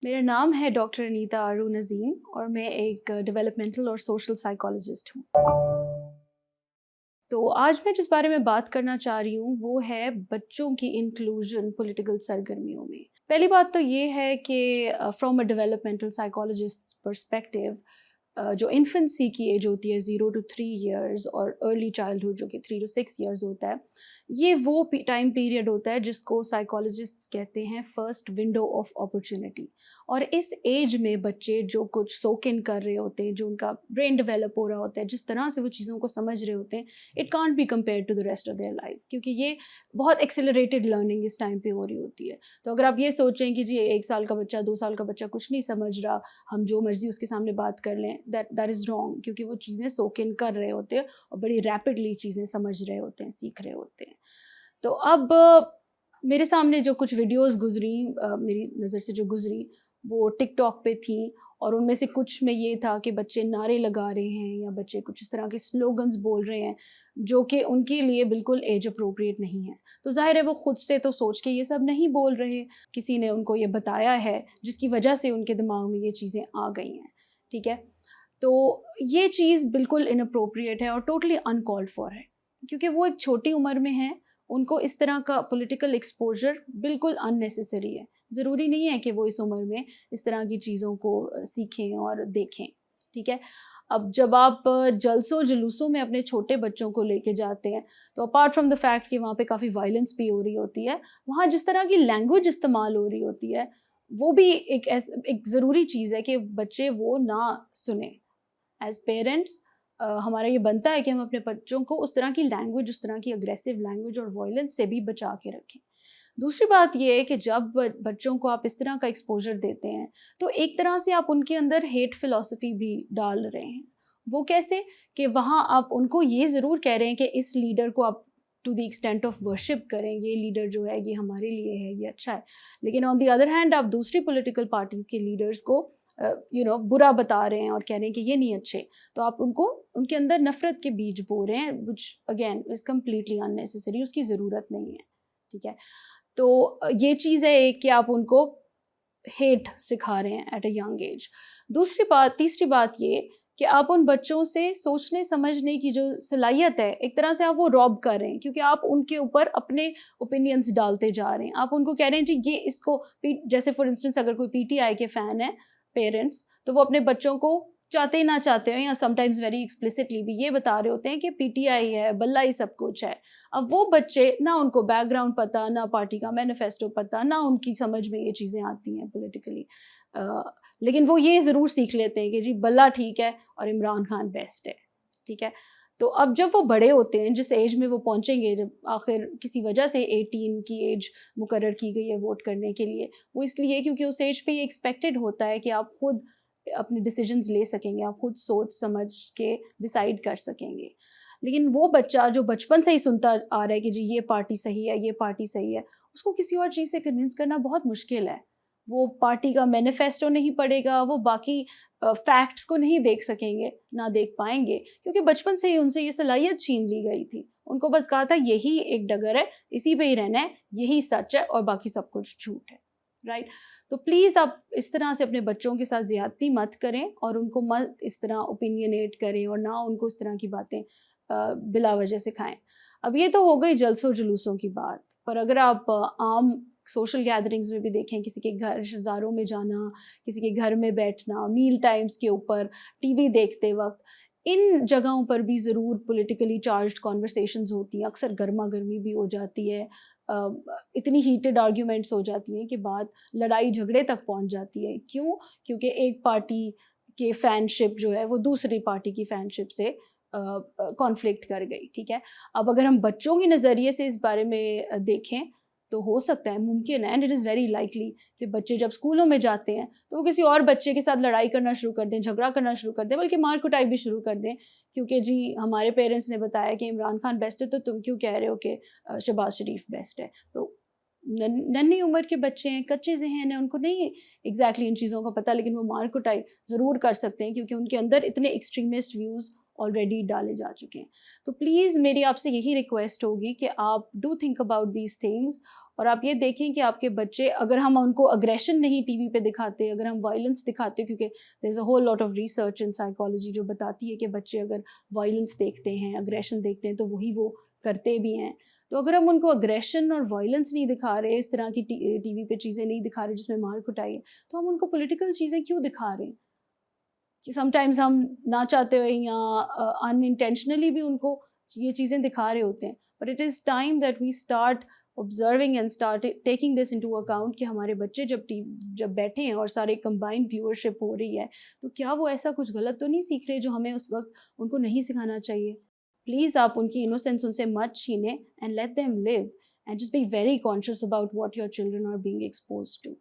मेरा नाम है डॉक्टर अनीता आरू नज़ीम और मैं एक डेवलपमेंटल और सोशल साइकोलॉजिस्ट हूँ। तो आज मैं जिस बारे में बात करना चाह रही हूँ वो है बच्चों की इंक्लूजन पॉलिटिकल सरगर्मियों में। पहली बात तो ये है कि from a developmental psychologist perspective जो इन्फेंसी की एज होती है 0 to 3 years और अर्ली चाइल्डहुड जो कि 3 to 6 years होता है, ये वो टाइम पीरियड होता है जिसको साइकोलॉजिस्ट्स कहते हैं फर्स्ट विंडो ऑफ अपॉर्चुनिटी। और इस एज में बच्चे जो कुछ सोक इन कर रहे होते हैं, जो उनका ब्रेन डेवलप हो रहा होता है, जिस तरह से वो चीज़ों को समझ रहे होते हैं, it can't be compare to the rest of their life, क्योंकि ये बहुत एक्सेलरेटेड लर्निंग इस टाइम पे हो रही होती है। तो अगर आप ये सोचें कि जी 1 साल का बच्चा 2 साल का बच्चा कुछ नहीं समझ रहा, हम जो मर्जी उसके सामने बात कर लें, दैट इज़ रॉन्ग, क्योंकि वो चीज़ें सोक इन कर रहे होते हैं और बड़ी रैपिडली चीज़ें समझ रहे होते हैं, सीख रहे होते हैं। तो अब मेरे सामने जो कुछ वीडियोस गुजरी, मेरी नज़र से जो गुजरी वो टिकटॉक पे थी, और उनमें से कुछ में ये था कि बच्चे नारे लगा रहे हैं या बच्चे कुछ इस तरह के स्लोगन्स बोल रहे हैं जो कि उनके लिए बिल्कुल एज अप्रोप्रिएट नहीं है। तो जाहिर है वो खुद से तो सोच के ये सब नहीं बोल रहे, किसी ने उनको ये बताया है जिसकी वजह से उनके दिमाग में ये चीज़ें आ गई हैं। ठीक है, तो ये चीज़ बिल्कुल इनअप्रोप्रिएट है और टोटली अनकॉल्ड फॉर है, क्योंकि वो एक छोटी उम्र में है, उनको इस तरह का पॉलिटिकल एक्सपोजर बिल्कुल अननेसेसरी है। ज़रूरी नहीं है कि वो इस उम्र में इस तरह की चीज़ों को सीखें और देखें। ठीक है, अब जब आप जलसों जुलूसों में अपने छोटे बच्चों को लेके जाते हैं, तो अपार्ट फ्रॉम द फैक्ट कि वहाँ पे काफ़ी वायलेंस भी हो रही होती है, वहाँ जिस तरह की लैंग्वेज इस्तेमाल हो रही होती है, वो भी एक ज़रूरी चीज़ है कि बच्चे वो ना सुने। एज पेरेंट्स हमारा ये बनता है कि हम अपने बच्चों को उस तरह की लैंग्वेज, उस तरह की अग्रेसिव लैंग्वेज और वायलेंस से भी बचा के रखें। दूसरी बात ये है कि जब बच्चों को आप इस तरह का एक्सपोजर देते हैं, तो एक तरह से आप उनके अंदर हेट फिलॉसफी भी डाल रहे हैं। वो कैसे? कि वहाँ आप उनको ये ज़रूर कह रहे हैं कि इस लीडर को आप to the extent of worship करें, ये लीडर जो है ये हमारे लिए है, ये अच्छा है। लेकिन ऑन द अदर हैंड आप दूसरी पॉलिटिकल पार्टीज़ के लीडर्स को बुरा बता रहे हैं और कह रहे हैं कि ये नहीं अच्छे। तो आप उनको, उनके अंदर नफ़रत के बीज बो रहे हैं, which again is completely unnecessary, उसकी ज़रूरत नहीं है। ठीक है? तो ये चीज़ है एक कि आप उनको हेट सिखा रहे हैं एट अ यंग एज। तीसरी बात ये कि आप उन बच्चों से सोचने समझने की जो सलाहियत है, एक तरह से आप वो रॉब कर रहे हैं, क्योंकि आप उनके ऊपर अपने ओपिनियंस डालते जा रहे हैं। आप उनको कह रहे हैं जी ये इसको जैसे फॉर इंस्टेंस अगर कोई पीटीआई के फ़ैन है पेरेंट्स, तो वो अपने बच्चों को चाहते ना चाहते हो या समटाइम्स वेरी एक्सप्लिसिटली भी ये बता रहे होते हैं कि पीटीआई है, बल्ला ही सब कुछ है। अब वो बच्चे, ना उनको बैकग्राउंड पता, ना पार्टी का मैनिफेस्टो पता, ना उनकी समझ में ये चीज़ें आती हैं पॉलिटिकली, लेकिन वो ये ज़रूर सीख लेते हैं कि जी बल्ला ठीक है और इमरान खान बेस्ट है। ठीक है, तो अब जब वो बड़े होते हैं, जिस एज में वो पहुंचेंगे, जब आखिर किसी वजह से 18 की एज मुकर्रर की गई है वोट करने के लिए, वो इसलिए क्योंकि उस एज पे ये एक्सपेक्टेड होता है कि आप खुद अपने डिसीजंस ले सकेंगे, आप खुद सोच समझ के डिसाइड कर सकेंगे। लेकिन वो बच्चा जो बचपन से ही सुनता आ रहा है कि जी ये पार्टी सही है, ये पार्टी सही है, उसको किसी और चीज़ से कन्विंस करना बहुत मुश्किल है। वो पार्टी का मैनिफेस्टो नहीं पढ़ेगा, वो बाकी फैक्ट्स को नहीं देख सकेंगे, ना देख पाएँगे, क्योंकि बचपन से ही उनसे ये सलाहियत छीन ली गई थी। उनको बस कहा था यही एक डगर है, इसी पे ही रहना है, यही सच है और बाकी सब कुछ झूठ है, राइट? तो प्लीज़ आप इस तरह से अपने बच्चों के साथ ज़्यादती मत करें और उनको मत इस तरह ओपिनियनेट करें और ना उनको इस तरह की बातें बिला वजह सिखाएँ। अब ये तो हो गई जलसों-जुलूसों की बात, पर अगर आप आम सोशल गैदरिंग्स में भी देखें, किसी के घर रिश्तेदारों में जाना, किसी के घर में बैठना, मील टाइम्स के ऊपर टीवी देखते वक़्त, इन जगहों पर भी ज़रूर पॉलिटिकली चार्ज्ड कन्वर्सेशंस होती हैं, अक्सर गरमा-गरमी भी हो जाती है। इतनी हीटेड आर्ग्यूमेंट्स हो जाती हैं कि बात लड़ाई झगड़े तक पहुँच जाती है। क्यों? क्योंकि एक पार्टी के फैनशिप जो है वो दूसरी पार्टी की फैनशिप से कॉन्फ्लिक्ट कर गई, ठीक है? अब अगर हम बच्चों के नज़रिए से इस बारे में देखें, तो हो सकता है, मुमकिन है, and it is very likely कि बच्चे जब स्कूलों में जाते हैं, तो वो किसी और बच्चे के साथ लड़ाई करना शुरू कर दें, झगड़ा करना शुरू कर दें, बल्कि मार कुटाई भी शुरू कर दें, क्योंकि जी हमारे पेरेंट्स ने बताया कि इमरान खान बेस्ट है, तो तुम क्यों कह रहे हो कि शहबाज शरीफ बेस्ट है? तो नन्ही उम्र के बच्चे हैं, कच्चे ज़हन हैं, उनको नहीं एग्जैक्टली इन चीज़ों का पता, लेकिन वो मार कुटाई ज़रूर कर सकते हैं, क्योंकि उनके अंदर इतने एक्सट्रीमिस्ट व्यूज़ ऑलरेडी डाले जा चुके हैं। तो प्लीज़ मेरी आपसे यही रिक्वेस्ट होगी कि आप do think about these things اور آپ یہ دیکھیں کہ آپ کے بچے, اگر ہم ان کو اگریشن نہیں ٹی وی پہ دکھاتے, اگر ہم وائلنس دکھاتے, کیونکہ there is a whole lot of research in psychology جو بتاتی ہے کہ بچے اگر وائلنس دیکھتے ہیں, اگریشن دیکھتے ہیں, تو وہی وہ کرتے بھی ہیں. تو اگر ہم ان کو اگریشن اور وائلنس نہیں دکھا رہے, اس طرح کی ٹی وی پہ چیزیں نہیں دکھا رہے جس میں مار کٹائی ہے, تو ہم ان کو پولیٹیکل چیزیں کیوں دکھا رہے ہیں؟ کہ سم ٹائمز ہم نہ چاہتے ہوئے یا ان انٹینشنلی بھی ان کو یہ چیزیں دکھا رہے ہوتے ہیں. But it is time that we start observing and start taking this into account کہ ہمارے بچے جب بیٹھے ہیں اور سارے کمبائنڈ ویورشپ ہو رہی ہے, تو کیا وہ ایسا کچھ غلط تو نہیں سیکھ رہے جو ہمیں اس وقت ان کو نہیں سکھانا چاہیے. پلیز آپ ان کی انوسینس ان سے مت چھینیں and let them live and just be very conscious about what your children are being exposed to.